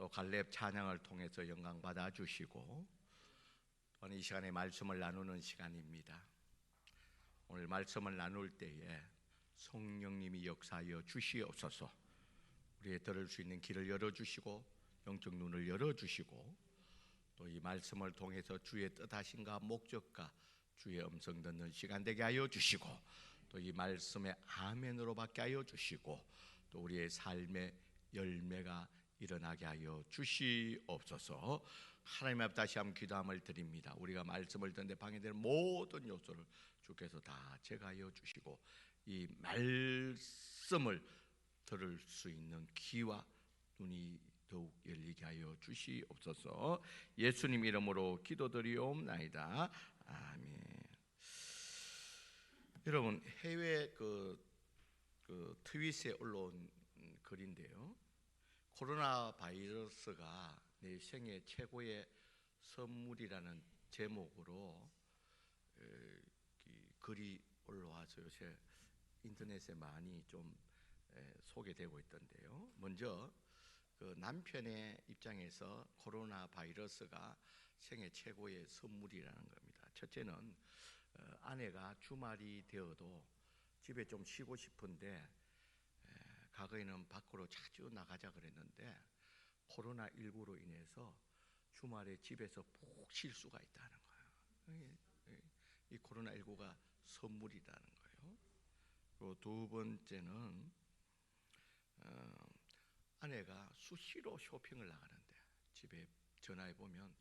또 갈렙 찬양을 통해서 영광 받아 주시고, 또한 이 시간에 말씀을 나누는 시간입니다. 오늘 말씀을 나눌 때에 성령님이 역사하여 주시옵소서. 우리의 들을 수 있는 길을 열어주시고 영적 눈을 열어주시고, 또 이 말씀을 통해서 주의 뜻하심과 목적과 주의 음성 듣는 시간 되게 하여 주시고, 또 이 말씀의 아멘으로 받게 하여 주시고, 또 우리의 삶의 열매가 일어나게 하여 주시옵소서. 하나님 앞에 다시 한번 기도함을 드립니다. 우리가 말씀을 듣는데 방해되는 모든 요소를 주께서 다 제거하여 주시고, 이 말씀을 들을 수 있는 귀와 눈이 더욱 열리게 하여 주시옵소서. 예수님 이름으로 기도드리옵나이다. 아멘. 여러분, 해외 트윗에 올라온 글인데요, 코로나 바이러스가 내 생애 최고의 선물이라는 제목으로 글이 올라와서 요새 인터넷에 많이 좀 소개되고 있던데요. 먼저 그 남편의 입장에서 코로나 바이러스가 생애 최고의 선물이라는 겁니다. 첫째는 아내가 주말이 되어도 집에 좀 쉬고 싶은데, 과거에는 밖으로 자주 나가자 그랬는데 코로나19로 인해서 주말에 집에서 푹 쉴 수가 있다는 거예요. 이 코로나19가 선물이라는 거예요. 그리고 두 번째는 아내가 수시로 쇼핑을 나가는데, 집에 전화해 보면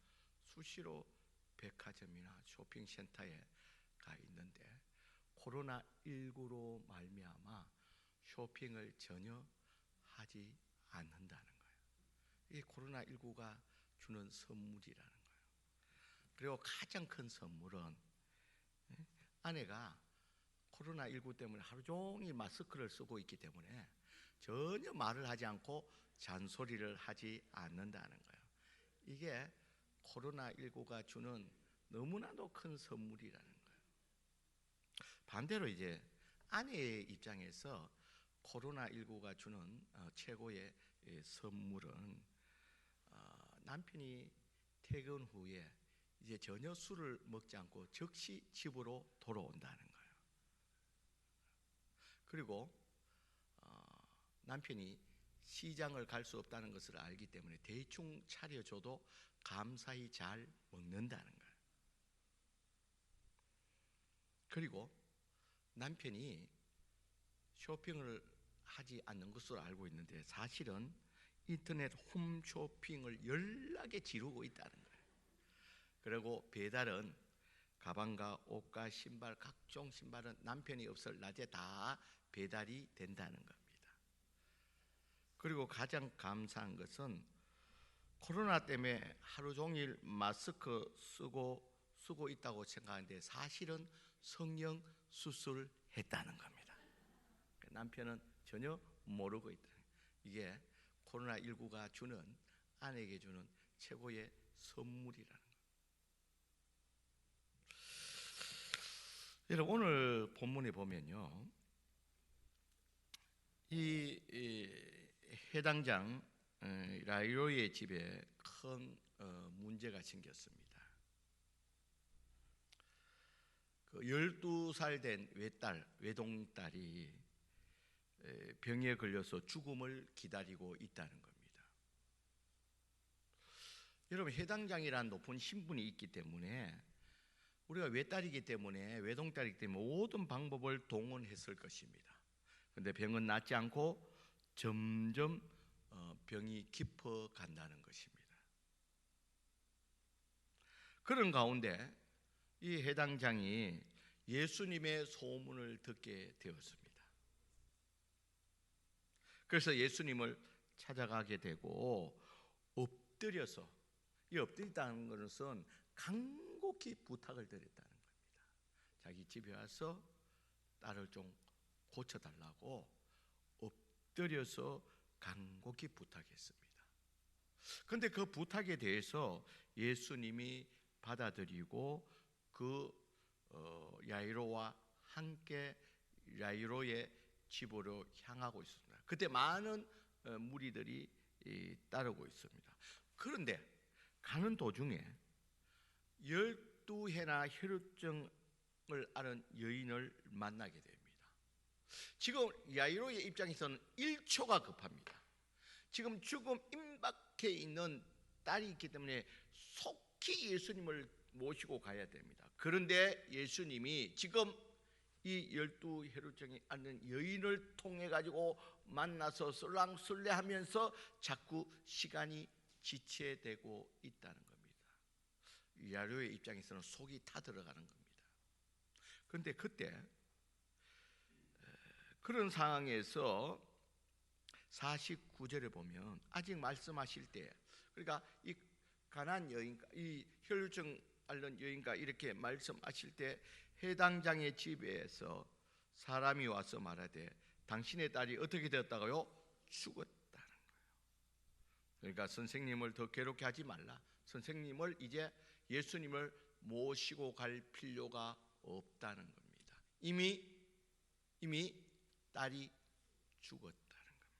수시로 백화점이나 쇼핑센터에 가 있는데 코로나19로 말미암아 쇼핑을 전혀 하지 않는다는 거예요. 이 코로나19가 주는 선물이라는 거예요. 그리고 가장 큰 선물은 아내가 코로나19 때문에 하루 종일 마스크를 쓰고 있기 때문에 전혀 말을 하지 않고 잔소리를 하지 않는다는 거예요. 이게 코로나19가 주는 너무나도 큰 선물이라는 거예요. 반대로 이제 아내의 입장에서 코로나19가 주는 최고의 선물은 남편이 퇴근 후에 이제 전혀 술을 먹지 않고 즉시 집으로 돌아온다는 거예요. 그리고 남편이 시장을 갈 수 없다는 것을 알기 때문에 대충 차려줘도 감사히 잘 먹는다는 거예요. 그리고 남편이 쇼핑을 하지 않는 것으로 알고 있는데 사실은 인터넷 홈쇼핑을 연락에 지르고 있다는 거예요. 그리고 배달은 가방과 옷과 신발, 각종 신발은 남편이 없을 낮에 다 배달이 된다는 겁니다. 그리고 가장 감사한 것은 코로나 때문에 하루 종일 마스크 쓰고 있다고 생각하는데 사실은 성형 수술했다는 겁니다. 남편은 전혀 모르고 있다. 이게 코로나19가 주는, 아내에게 주는 최고의 선물이라는 거예요. 여러분, 오늘 본문에 보면요, 이 해당장 야이로의 집에 큰 문제가 생겼습니다. 12살 된 외동딸이 병에 걸려서 죽음을 기다리고 있다는 겁니다. 여러분, 해당장이라는 높은 신분이 있기 때문에, 우리가 외딸이기 때문에, 외동딸이기 때문에 모든 방법을 동원했을 것입니다. 그런데 병은 낫지 않고 점점 병이 깊어간다는 것입니다. 그런 가운데 이 해당장이 예수님의 소문을 듣게 되었습니다. 그래서 예수님을 찾아가게 되고 엎드려서, 이 엎드렸다는 것은 간곡히 부탁을 드렸다는 겁니다. 자기 집에 와서 딸을 좀 고쳐달라고 엎드려서 간곡히 부탁했습니다. 그런데 그 부탁에 대해서 예수님이 받아들이고 그 야이로와 함께 야이로의 집으로 향하고 있습니다. 그때 많은 무리들이 따르고 있습니다. 그런데 가는 도중에 12해나 혈루증을 앓은 여인을 만나게 됩니다. 지금 야이로의 입장에서는 1초가 급합니다. 지금 죽음 임박해 있는 딸이 있기 때문에 속히 예수님을 모시고 가야 됩니다. 그런데 예수님이 지금 이 12혈루증이 앓는 여인을 통해 가지고 만나서 설랑설레하면서 자꾸 시간이 지체되고 있다는 겁니다. 야이로의 입장에서는 속이 타들어가는 겁니다. 그런데 그때 그런 상황에서 49절에 보면 아직 말씀하실 때, 그러니까 이 가난 여인과 이 혈루증 앓는 여인과 이렇게 말씀하실 때 해당 장의 집에서 사람이 와서 말하되 당신의 딸이 어떻게 되었다고요? 죽었다는 거예요. 그러니까 선생님을 더 괴롭게 하지 말라. 선생님을 이제 예수님을 모시고 갈 필요가 없다는 겁니다. 이미 딸이 죽었다는 겁니다.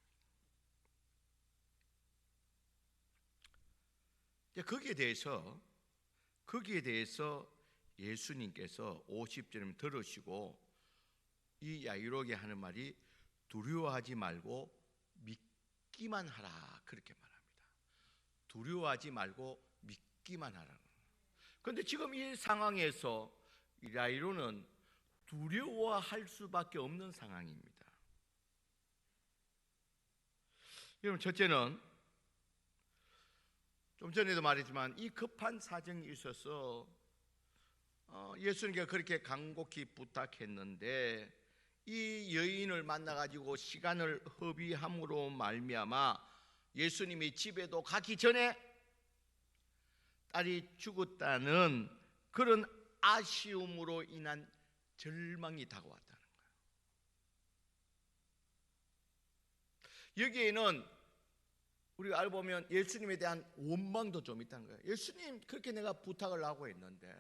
거기에 대해서 예수님께서 50절에 들으시고 이 야이로에게 하는 말이 두려워하지 말고 믿기만 하라, 그렇게 말합니다. 두려워하지 말고 믿기만 하라. 그런데 지금 이 상황에서 야이로는 두려워할 수밖에 없는 상황입니다. 여러분, 첫째는 좀 전에도 말했지만 이 급한 사정이 있어서 예수님께 그렇게 간곡히 부탁했는데 이 여인을 만나가지고 시간을 허비함으로 말미암아 예수님이 집에도 가기 전에 딸이 죽었다는 그런 아쉬움으로 인한 절망이 다가왔다는 거예요. 여기에는 우리가 알고 보면 예수님에 대한 원망도 좀 있다는 거예요. 예수님, 그렇게 내가 부탁을 하고 있는데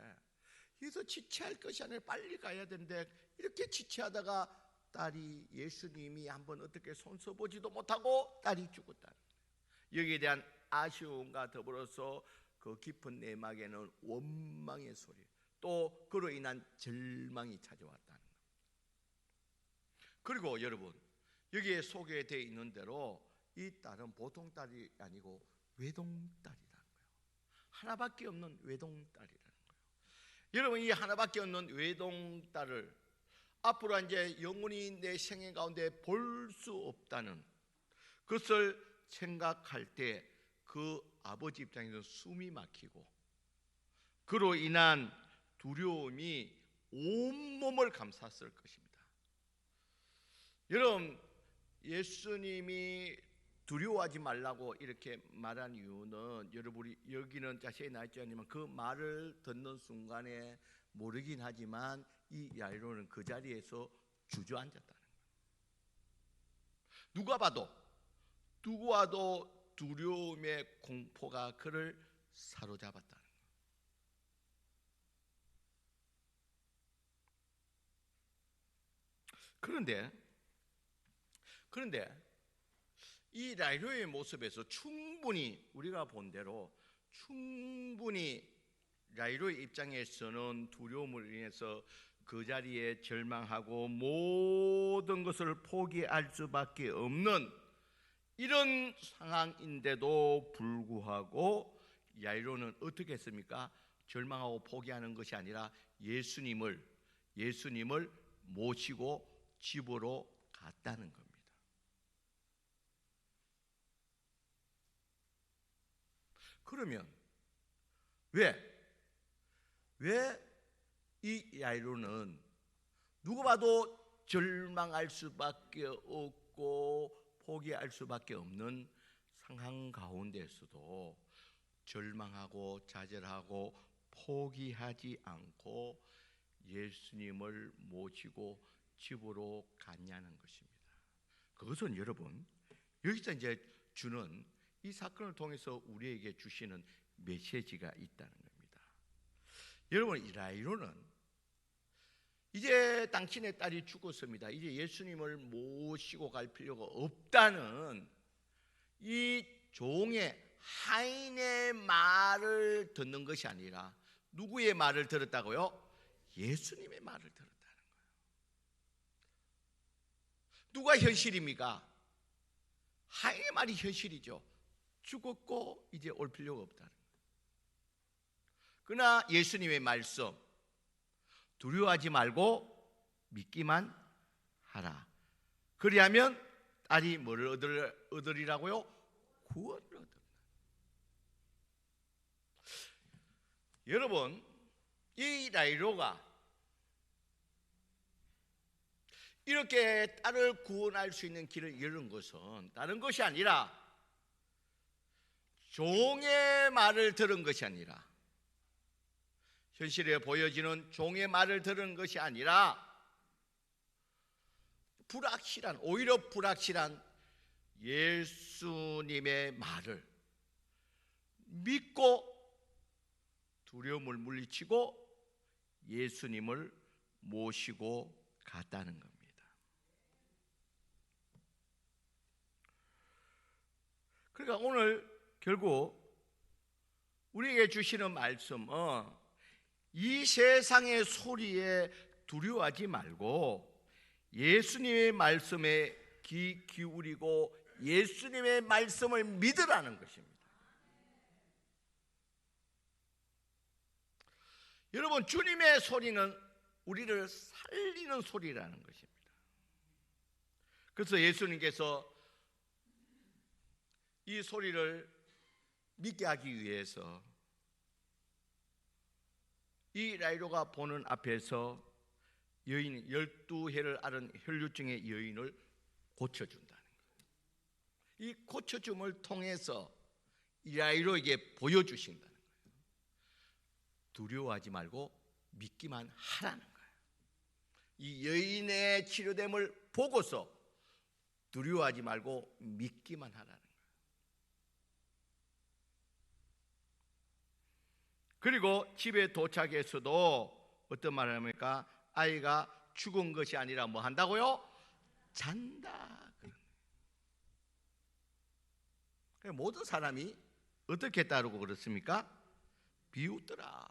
여기서 지체할 것이 아니라 빨리 가야 되는데 이렇게 지체하다가 딸이, 예수님이 한번 어떻게 손써보지도 못하고 딸이 죽었다. 여기에 대한 아쉬움과 더불어서 그 깊은 내막에는 원망의 소리, 또 그로 인한 절망이 찾아왔다는 겁니다. 그리고 여러분, 여기에 소개되어 있는 대로 이 딸은 보통 딸이 아니고 외동딸이라는 거예요. 하나밖에 없는 외동딸이라는 거예요. 여러분, 이 하나밖에 없는 외동딸을 앞으로 이제 영원히 내 생애 가운데 볼 수 없다는 그것을 생각할 때 그 아버지 입장에서 숨이 막히고 그로 인한 두려움이 온몸을 감쌌을 것입니다. 여러분, 예수님이 두려워하지 말라고 이렇게 말한 이유는, 여러분이 여기는 자세히 나있지 않지만 그 말을 듣는 순간에 모르긴 하지만 이 야이로는 그 자리에서 주저앉았다는 거예요. 누가 봐도 두려움의 공포가 그를 사로잡았다는 거예요. 그런데 이 야이로의 모습에서 충분히 우리가 본 대로 충분히 야이로의 입장에서는 두려움을 인해서 그 자리에 절망하고 모든 것을 포기할 수밖에 없는 이런 상황인데도 불구하고 야이로는 어떻게 했습니까? 절망하고 포기하는 것이 아니라 예수님을 모시고 집으로 갔다는 겁니다. 그러면 왜 이 야이로는 누가 봐도 절망할 수밖에 없고 포기할 수밖에 없는 상황 가운데서도 절망하고 좌절하고 포기하지 않고 예수님을 모시고 집으로 갔냐는 것입니다. 그것은 여러분, 여기서 이제 주는 이 사건을 통해서 우리에게 주시는 메시지가 있다는 겁니다. 여러분, 이 야이로는 이제 당신의 딸이 죽었습니다. 이제 예수님을 모시고 갈 필요가 없다는 이 종의 하인의 말을 듣는 것이 아니라 누구의 말을 들었다고요? 예수님의 말을 들었다는 거예요. 누가 현실입니까? 하인의 말이 현실이죠. 죽었고 이제 올 필요가 없다는 거예요. 그러나 예수님의 말씀, 두려워하지 말고 믿기만 하라. 그리하면 딸이 뭐를 얻으리라고요? 구원을 얻으리라. 여러분, 이 야이로가 이렇게 딸을 구원할 수 있는 길을 열은 것은 다른 것이 아니라 종의 말을 들은 것이 아니라, 현실에 보여지는 종의 말을 들은 것이 아니라 오히려 불확실한 예수님의 말을 믿고 두려움을 물리치고 예수님을 모시고 갔다는 겁니다. 그러니까 오늘 결국 우리에게 주시는 말씀은 이 세상의 소리에 두려워하지 말고 예수님의 말씀에 귀 기울이고 예수님의 말씀을 믿으라는 것입니다. 여러분, 주님의 소리는 우리를 살리는 소리라는 것입니다. 그래서 예수님께서 이 소리를 믿게 하기 위해서 이 야이로가 보는 앞에서 여인 12해를 앓은 혈류증의 여인을 고쳐준다는 거예요. 이 고쳐줌을 통해서 이 야이로에게 보여주신다는 거예요. 두려워하지 말고 믿기만 하라는 거예요. 이 여인의 치료됨을 보고서 두려워하지 말고 믿기만 하라는 거예요. 그리고 집에 도착해서도 어떤 말을 합니까? 아이가 죽은 것이 아니라 뭐 한다고요? 잔다. 모든 사람이 어떻게 따르고 그렇습니까? 비웃더라.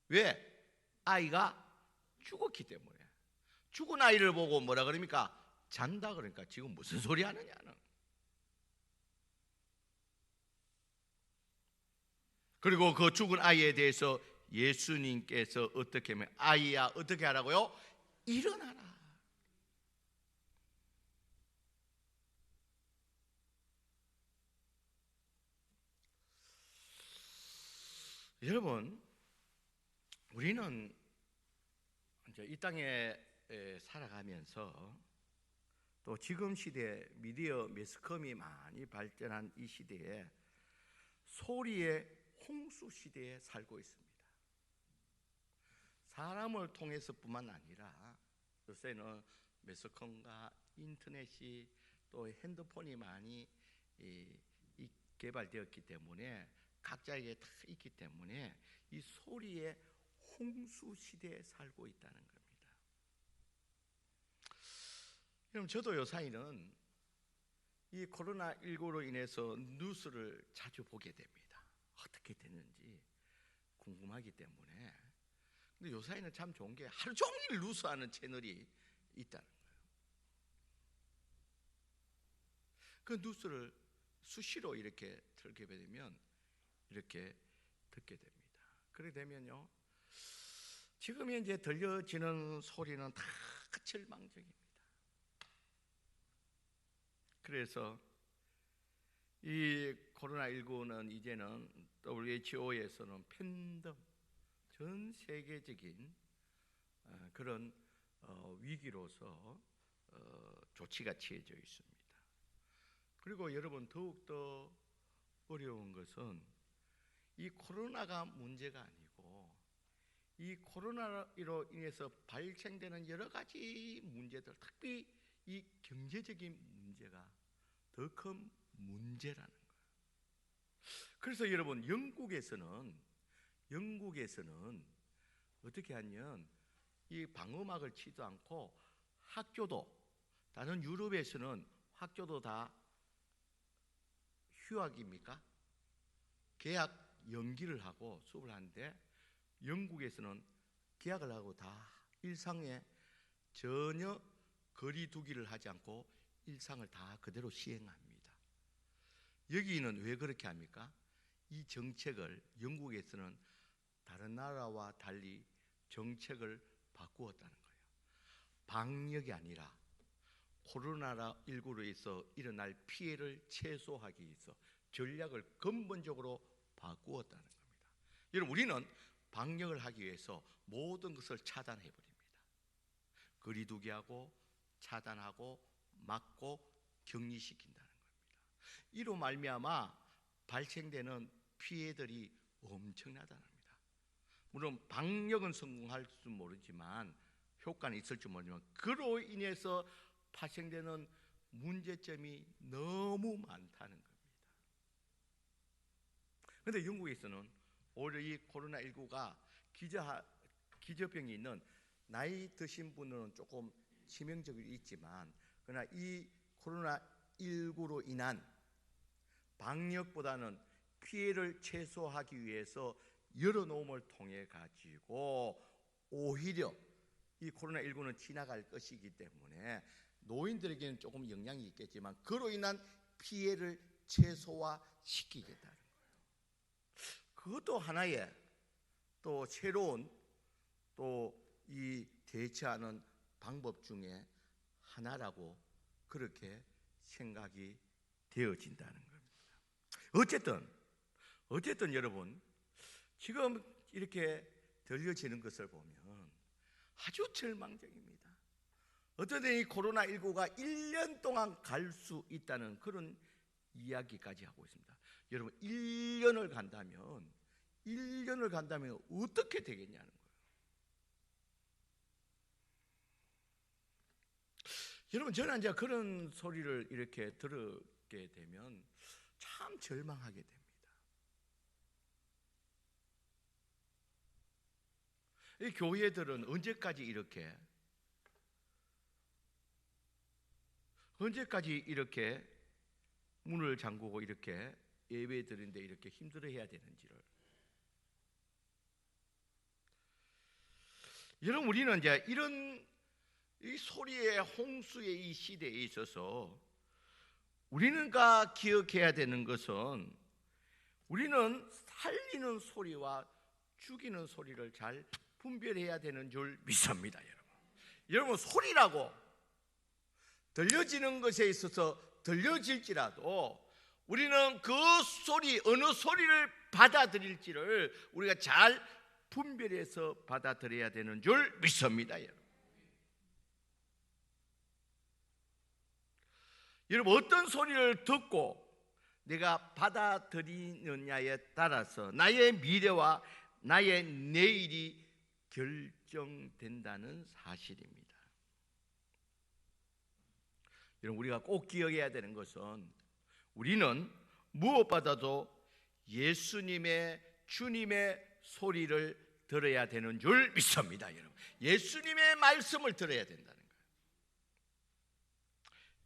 왜? 아이가 죽었기 때문에. 죽은 아이를 보고 뭐라 그럽니까? 잔다. 그러니까 지금 무슨 소리 하느냐는. 그리고 그 죽은 아이에 대해서 예수님께서 어떻게 하면, 아이야 어떻게 하라고요? 일어나라. 여러분, 우리는 이제 이 땅에 살아가면서 또 지금 시대 미디어 매스컴이 많이 발전한 이 시대에 소리의 홍수 시대에 살고 있습니다. 사람을 통해서뿐만 아니라 요새는 매스컴과 인터넷이 또 핸드폰이 많이 개발되었기 때문에 각자에게 다 있기 때문에 이 소리의 홍수 시대에 살고 있다는 겁니다. 그럼 저도 요사이는 이 코로나19로 인해서 뉴스를 자주 보게 됩니다. 어떻게 됐는지 궁금하기 때문에. 근데 요사이는 참 좋은 게 하루 종일 뉴스하는 채널이 있다는 거예요. 그 뉴스를 수시로 이렇게 틀게 되면 이렇게 듣게 됩니다. 그렇게 되면요, 지금 현재 들려지는 소리는 다 절망적입니다. 그래서 이 코로나19는 이제는 WHO에서는 팬데믹, 전 세계적인 그런 위기로서 조치가 취해져 있습니다. 그리고 여러분, 더욱더 어려운 것은 이 코로나가 문제가 아니고 이 코로나로 인해서 발생되는 여러 가지 문제들, 특히 이 경제적인 문제가 더 큰 문제라는 거예요. 그래서 여러분, 영국에서는 어떻게 하냐면 이 방음막을 치지 않고 학교도, 다른 유럽에서는 학교도 다 휴학입니까? 계약 연기를 하고 수업을 하는데 영국에서는 계약을 하고 다 일상에 전혀 거리 두기를 하지 않고 일상을 다 그대로 시행합니다. 여기는 왜 그렇게 합니까? 이 정책을 영국에서는 다른 나라와 달리 정책을 바꾸었다는 거예요. 방역이 아니라 코로나19로 인해서 일어날 피해를 최소화하기 위해서 전략을 근본적으로 바꾸었다는 겁니다. 여러분, 우리는 방역을 하기 위해서 모든 것을 차단해 버립니다. 거리두기 하고 차단하고 막고 격리시킨다는 겁니다. 이로 말미암아 발생되는 피해들이 엄청나다는 겁니다. 물론 방역은 성공할지 모르지만 효과는 있을지 모르지만 그로 인해서 발생되는 문제점이 너무 많다는 겁니다. 그런데 영국에서는 오히려 이 코로나19가 기저병이 있는 나이 드신 분은 조금 치명적이 있지만 그러나 이 코로나19로 인한 방역보다는 피해를 최소화하기 위해서 열어놓음을 통해 가지고 오히려 이 코로나19는 지나갈 것이기 때문에 노인들에게는 조금 영향이 있겠지만 그로 인한 피해를 최소화시키겠다는 거예요. 그것도 하나의 또 새로운 또 이 대처하는 방법 중에 하나라고 그렇게 생각이 되어진다는 겁니다. 어쨌든 여러분, 지금 이렇게 들려지는 것을 보면 아주 절망적입니다. 어떤 이 코로나19가 1년 동안 갈 수 있다는 그런 이야기까지 하고 있습니다. 여러분, 1년을 간다면 어떻게 되겠냐는 거예요. 여러분, 저는 이제 그런 소리를 이렇게 들게 되면 참 절망하게 됩니다. 이 교회들은 언제까지 이렇게 문을 잠그고 이렇게 예배 드리는데 이렇게 힘들어해야 되는지를. 여러분, 우리는 이제 이런 이 소리의 홍수의 이 시대에 있어서 우리가 기억해야 되는 것은 우리는 살리는 소리와 죽이는 소리를 잘 분별해야 되는 줄 믿습니다. 여러분, 소리라고 들려지는 것에 있어서 들려질지라도 우리는 그 소리, 어느 소리를 받아들일지를 우리가 잘 분별해서 받아들여야 되는 줄 믿습니다. 여러분, 어떤 소리를 듣고 내가 받아들이느냐에 따라서 나의 미래와 나의 내일이 결정된다는 사실입니다. 여러분, 우리가 꼭 기억해야 되는 것은 우리는 무엇보다도 예수님의 주님의 소리를 들어야 되는 줄 믿습니다. 여러분, 예수님의 말씀을 들어야 된다는 거예요.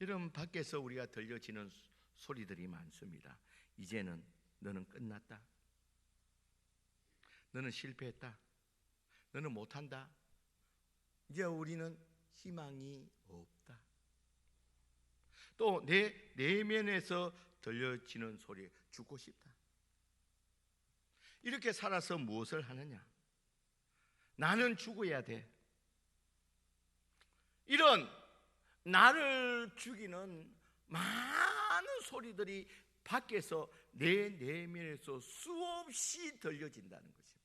여러분, 밖에서 우리가 들려지는 소리들이 많습니다. 이제는 너는 끝났다. 너는 실패했다. 너는 못한다. 이제 우리는 희망이 없다. 또 내 내면에서 들려지는 소리, 죽고 싶다. 이렇게 살아서 무엇을 하느냐? 나는 죽어야 돼. 이런 나를 죽이는 많은 소리들이 밖에서 내 내면에서 수없이 들려진다는 것입니다.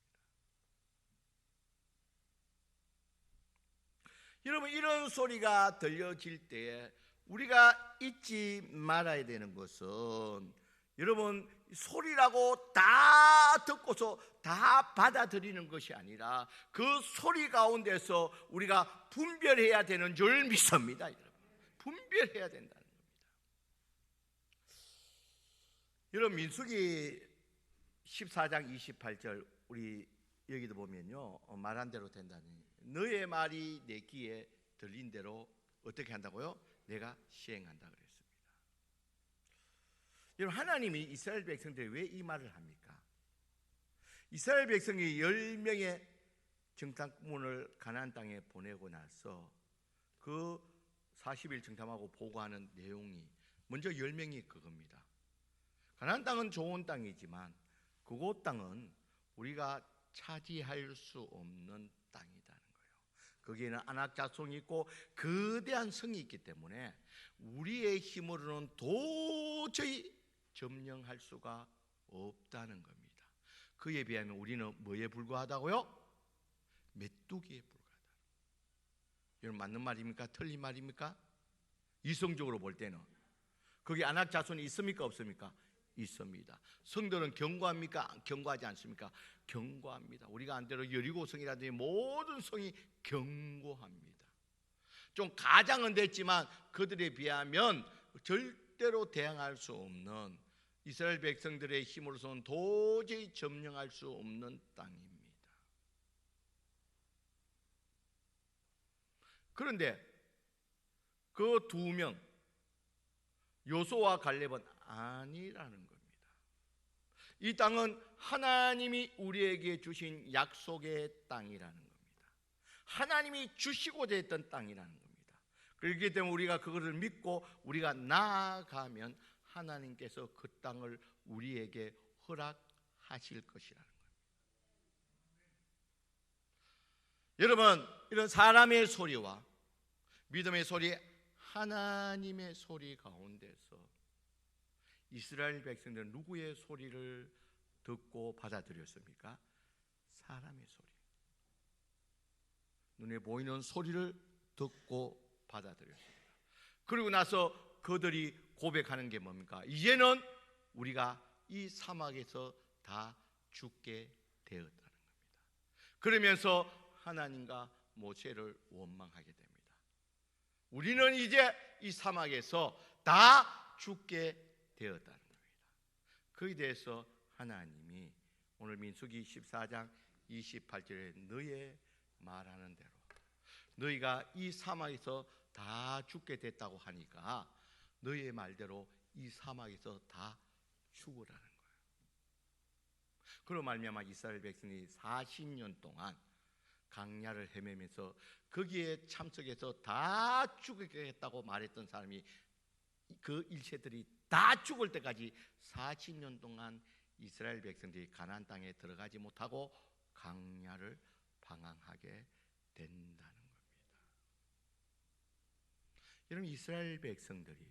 여러분, 이런 소리가 들려질 때에 우리가 잊지 말아야 되는 것은 여러분, 소리라고 다 듣고서 다 받아들이는 것이 아니라 그 소리 가운데서 우리가 분별해야 되는 줄 믿습니다. 여러분, 분별해야 된다는 겁니다. 여러분, 민수기 14장 28절 우리 여기도 보면요, 말한 대로 된다니 너의 말이 내 귀에 들린 대로 어떻게 한다고요? 내가 시행한다 그랬습니다. 여러분, 하나님이 이스라엘 백성들이 왜 이 말을 합니까? 이스라엘 백성이 10명의 정탐꾼을 가나안 땅에 보내고 나서 그 40일 정탐하고 보고하는 내용이 먼저 10명이 그겁니다. 가나안 땅은 좋은 땅이지만 그곳 땅은 우리가 차지할 수 없는 땅이라는 거예요. 거기에는 아낙 자손이 있고 거대한 성이 있기 때문에 우리의 힘으로는 도저히 점령할 수가 없다는 겁니다. 그에 비하면 우리는 뭐에 불과하다고요? 메뚜기에 불과하다. 여러분, 맞는 말입니까? 틀린 말입니까? 이성적으로 볼 때는 거기 아낙 자손이 있습니까? 없습니까? 있습니다. 성들은 견고합니까? 견고하지 않습니까? 견고합니다. 우리가 안대로 여리고성이라든지 모든 성이 견고합니다. 좀 가장은 됐지만 그들에 비하면 절대로 대항할 수 없는, 이스라엘 백성들의 힘으로서는 도저히 점령할 수 없는 땅입니다. 그런데 그 2명 요수아와 갈렙은 아니라는 겁니다. 이 땅은 하나님이 우리에게 주신 약속의 땅이라는 겁니다. 하나님이 주시고자 했던 땅이라는 겁니다. 그렇기 때문에 우리가 그것을 믿고 우리가 나아가면 하나님께서 그 땅을 우리에게 허락하실 것이라는 겁니다. 여러분, 이런 사람의 소리와 믿음의 소리, 하나님의 소리 가운데서 이스라엘 백성들은 누구의 소리를 듣고 받아들였습니까? 사람의 소리, 눈에 보이는 소리를 듣고 받아들였습니다. 그리고 나서 그들이 고백하는 게 뭡니까? 이제는 우리가 이 사막에서 다 죽게 되었다는 겁니다. 그러면서 하나님과 모세를 원망하게 됩니다. 우리는 이제 이 사막에서 다 죽게 되었다는 겁니다. 그에 대해서 하나님이 오늘 민수기 14장 28절에 너의 말하는 대로, 너희가 이 사막에서 다 죽게 됐다고 하니까 너희의 말대로 이 사막에서 다 죽으라는 거예요. 그로 말미암아 이스라엘 백성이 40년 동안 강야를 헤매면서 거기에 참석해서 다 죽겠다고 말했던 사람이, 그 일체들이 다 죽을 때까지 40년 동안 이스라엘 백성들이 가나안 땅에 들어가지 못하고 강야를 방황하게 된다는 겁니다. 여러분, 이스라엘 백성들이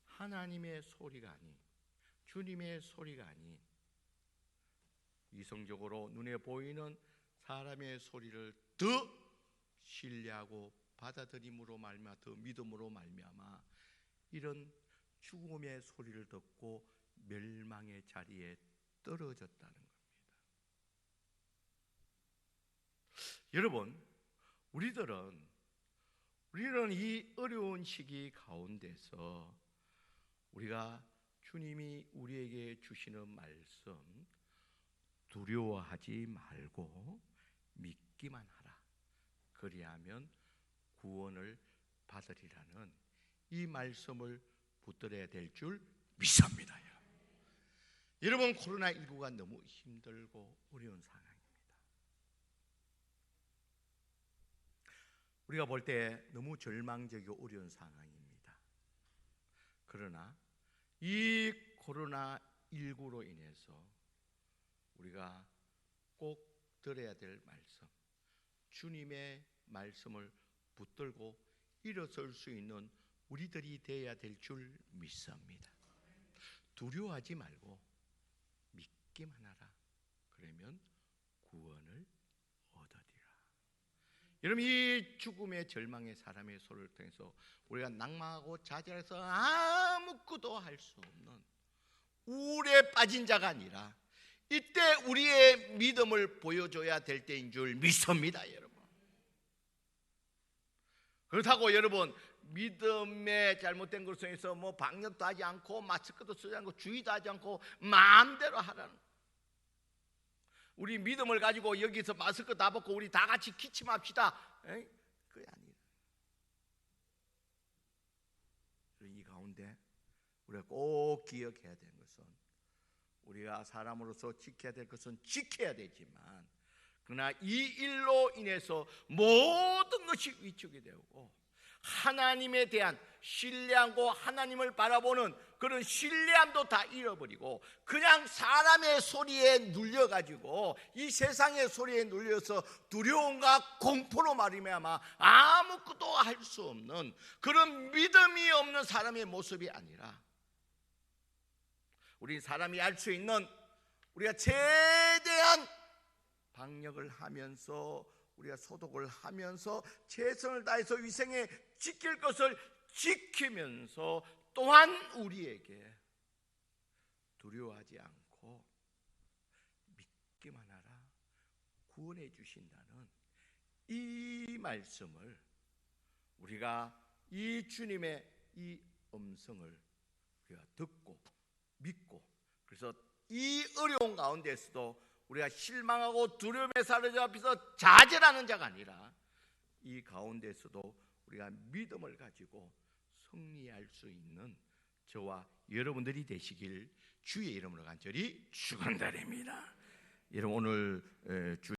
하나님의 소리가 아닌, 주님의 소리가 아닌 이성적으로 눈에 보이는 사람의 소리를 더 신뢰하고 받아들임으로 말미암아, 더 믿음으로 말미암아 이런 죽음의 소리를 듣고 멸망의 자리에 떨어졌다는 겁니다. 여러분, 우리는 이 어려운 시기 가운데서 우리가 주님이 우리에게 주시는 말씀 두려워하지 말고 믿기만 하라, 그리하면 구원을 받으리라는 이 말씀을 붙들어야 될 줄 믿습니다. 여러분, 코로나19가 너무 힘들고 어려운 상황입니다. 우리가 볼 때 너무 절망적이고 어려운 상황입니다. 그러나 이 코로나19로 인해서 우리가 꼭 들어야 될 말씀, 주님의 말씀을 붙들고 일어설 수 있는 우리들이 되어야 될 줄 믿습니다. 두려워하지 말고 믿기만 하라, 그러면 구원을 얻으리라. 여러분, 이 죽음의 절망의 사람의 소리를 통해서 우리가 낭망하고 좌절해서 아무것도 할 수 없는 우울에 빠진 자가 아니라 이때 우리의 믿음을 보여줘야 될 때인 줄 믿습니다. 여러분, 그렇다고 여러분 믿음의 잘못된 것을 통해서 뭐 방역도 하지 않고 마스크도 쓰지 않고 주의도 하지 않고 마음대로 하라는, 우리 믿음을 가지고 여기서 마스크 다 벗고 우리 다 같이 기침합시다, 그게 아니에요. 이 가운데 우리가 꼭 기억해야 되는 것은, 우리가 사람으로서 지켜야 될 것은 지켜야 되지만, 그러나 이 일로 인해서 모든 것이 위축이 되고 하나님에 대한 신뢰하고 하나님을 바라보는 그런 신뢰함도 다 잃어버리고 그냥 사람의 소리에 눌려가지고 이 세상의 소리에 눌려서 두려움과 공포로 말미암아 아무것도 할 수 없는 그런 믿음이 없는 사람의 모습이 아니라, 우리 사람이 할 수 있는 우리가 최대한 방역을 하면서 우리가 소독을 하면서 최선을 다해서 위생에 지킬 것을 지키면서 또한 우리에게 두려워하지 않고 믿기만 하라 구원해 주신다는 이 말씀을, 우리가 이 주님의 이 음성을 우리가 듣고 믿고, 그래서 이 어려운 가운데서도 우리가 실망하고 두려움에 사로잡혀서 좌절하는 자가 아니라 이 가운데서도 우리가 믿음을 가지고 승리할 수 있는 저와 여러분들이 되시길 주의 이름으로 간절히 축원드립니다. 여러분, 오늘 주